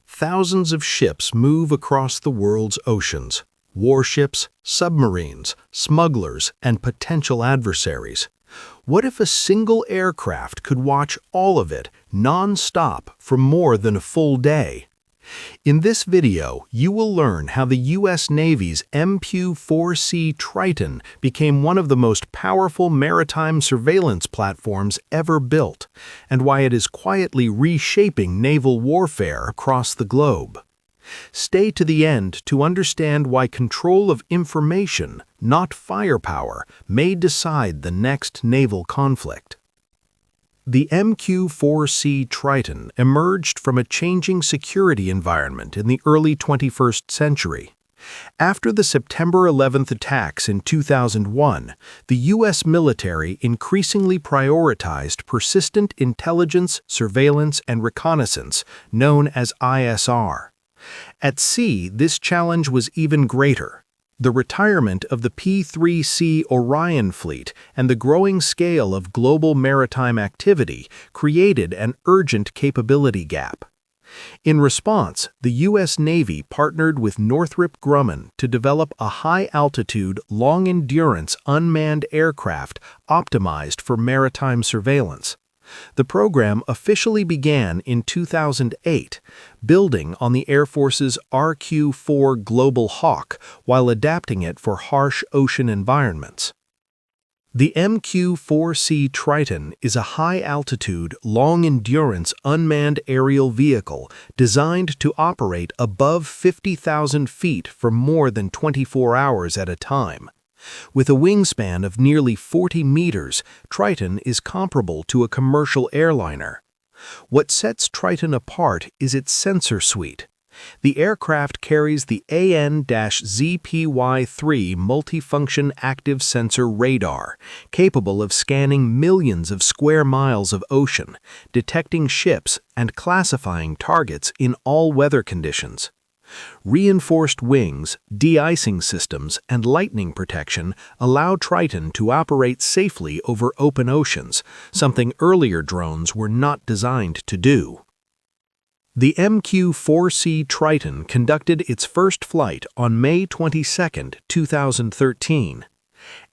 Thousands of ships move across the world's oceans. Warships, submarines, smugglers, and potential adversaries. What if a single aircraft could watch all of it non-stop for more than a full day? In this video, you will learn how the U.S. Navy's MQ-4C Triton became one of the most powerful maritime surveillance platforms ever built, and why it is quietly reshaping naval warfare across the globe. Stay to the end to understand why control of information, not firepower, may decide the next naval conflict. The MQ-4C Triton emerged from a changing security environment in the early 21st century. After the September 11th attacks in 2001, the U.S. military increasingly prioritized persistent intelligence, surveillance, and reconnaissance, known as ISR. At sea, this challenge was even greater. The retirement of the P-8A Orion fleet and the growing scale of global maritime activity created an urgent capability gap. In response, the U.S. Navy partnered with Northrop Grumman to develop a high-altitude, long-endurance unmanned aircraft optimized for maritime surveillance. The program officially began in 2008, building on the Air Force's RQ-4 Global Hawk while adapting it for harsh ocean environments. The MQ-4C Triton is a high-altitude, long-endurance unmanned aerial vehicle designed to operate above 50,000 feet for more than 24 hours at a time. With a wingspan of nearly 40 meters, Triton is comparable to a commercial airliner. What sets Triton apart is its sensor suite. The aircraft carries the AN-ZPY-3 multifunction active sensor radar, capable of scanning millions of square miles of ocean, detecting ships, and classifying targets in all weather conditions. Reinforced wings, de-icing systems, and lightning protection allow Triton to operate safely over open oceans, something earlier drones were not designed to do. The MQ-4C Triton conducted its first flight on May 22, 2013.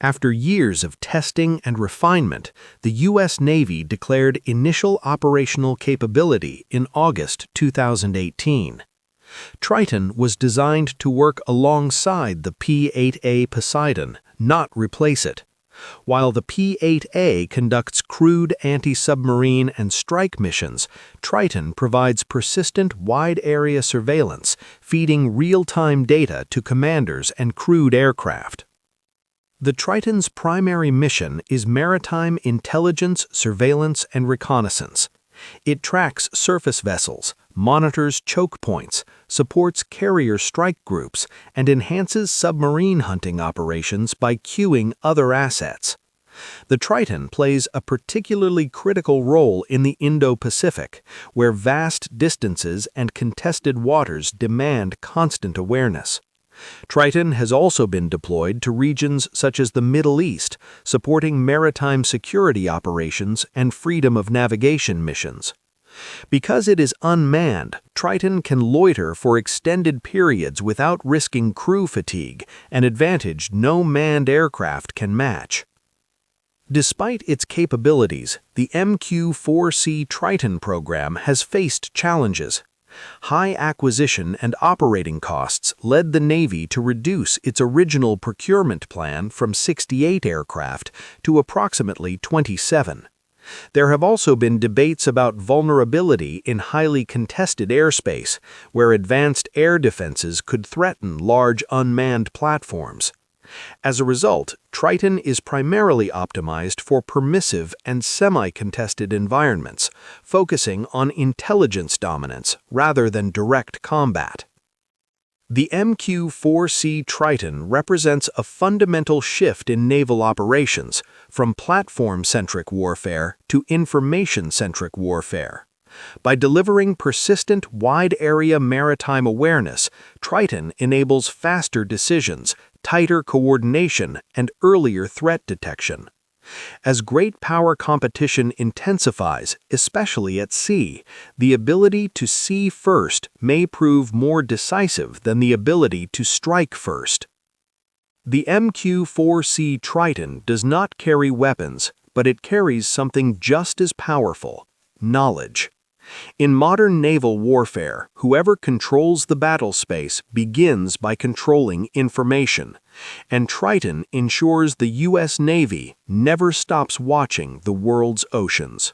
After years of testing and refinement, the U.S. Navy declared initial operational capability in August 2018. Triton was designed to work alongside the P-8A Poseidon, not replace it. While the P-8A conducts crewed anti-submarine and strike missions, Triton provides persistent wide-area surveillance, feeding real-time data to commanders and crewed aircraft. The Triton's primary mission is maritime intelligence, surveillance, and reconnaissance. It tracks surface vessels, monitors choke points, supports carrier strike groups, and enhances submarine hunting operations by cueing other assets. The Triton plays a particularly critical role in the Indo-Pacific, where vast distances and contested waters demand constant awareness. Triton has also been deployed to regions such as the Middle East, supporting maritime security operations and freedom of navigation missions. Because it is unmanned, Triton can loiter for extended periods without risking crew fatigue, an advantage no manned aircraft can match. Despite its capabilities, the MQ-4C Triton program has faced challenges. High acquisition and operating costs led the Navy to reduce its original procurement plan from 68 aircraft to approximately 27. There have also been debates about vulnerability in highly contested airspace, where advanced air defenses could threaten large unmanned platforms. As a result, Triton is primarily optimized for permissive and semi-contested environments, focusing on intelligence dominance rather than direct combat. The MQ-4C Triton represents a fundamental shift in naval operations, from platform-centric warfare to information-centric warfare. By delivering persistent wide-area maritime awareness, Triton enables faster decisions, tighter coordination, and earlier threat detection. As great power competition intensifies, especially at sea, the ability to see first may prove more decisive than the ability to strike first. The MQ-4C Triton does not carry weapons, but it carries something just as powerful: knowledge. In modern naval warfare, whoever controls the battle space begins by controlling information, and Triton ensures the U.S. Navy never stops watching the world's oceans.